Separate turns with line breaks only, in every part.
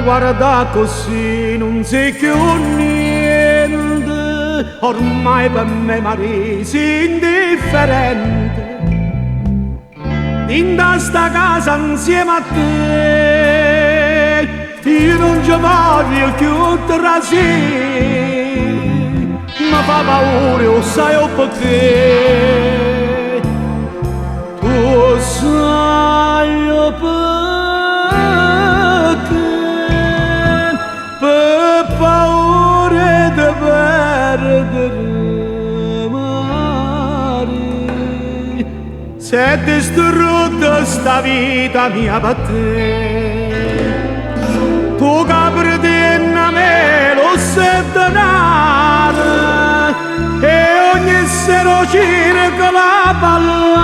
Guarda così, non sei più niente, ormai per me Maria sei indifferente. In sta casa insieme a te, io non ci voglio più trasì, ma fa paura, lo sai o perché, tu sai o perché. Paura di perdere mare, se è distrutta sta vita mia per te, tu capri di me lo sei denaro e ogni sera cerca la palla,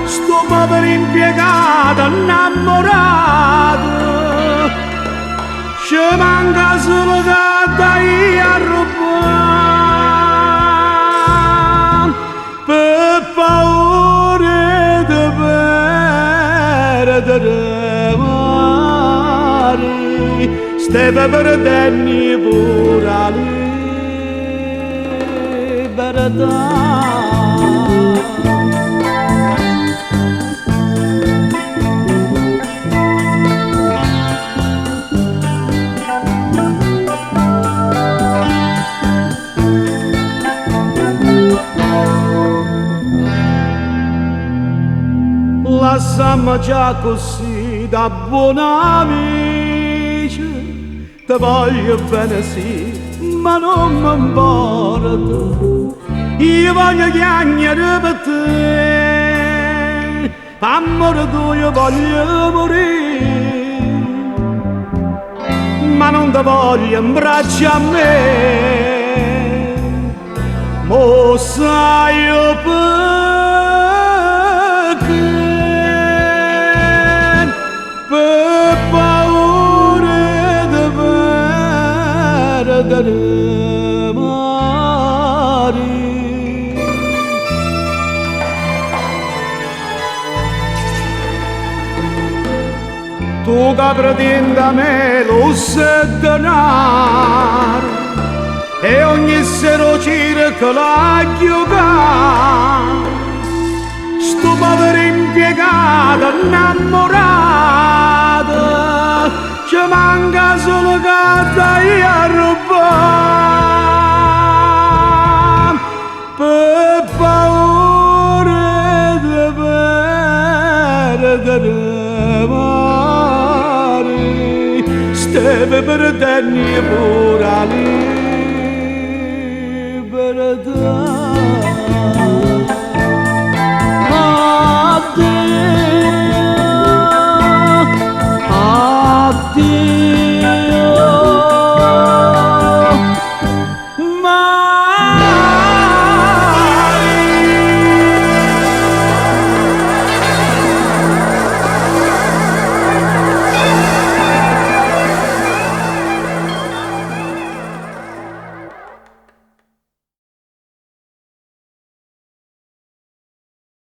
sto povero impiegato innamorato. Ci manca solo che dai a rubare per paura di perdere mare, stai perdendo pure la libertà. Lasciamo già così da buoni amici, ti voglio bene sì, ma non mi importa, io voglio chiagnare per te, per amore tuo io voglio morire, ma non ti voglio in braccio a me, mo sai io per paura di perdere mare. Tu che pretendi a me lo sei denaro e ogni sera cerca la giocare, sto povero impiegato innamorato, ci manca solo che dai a rubare per paura di perdere mare, stai perdendo pure la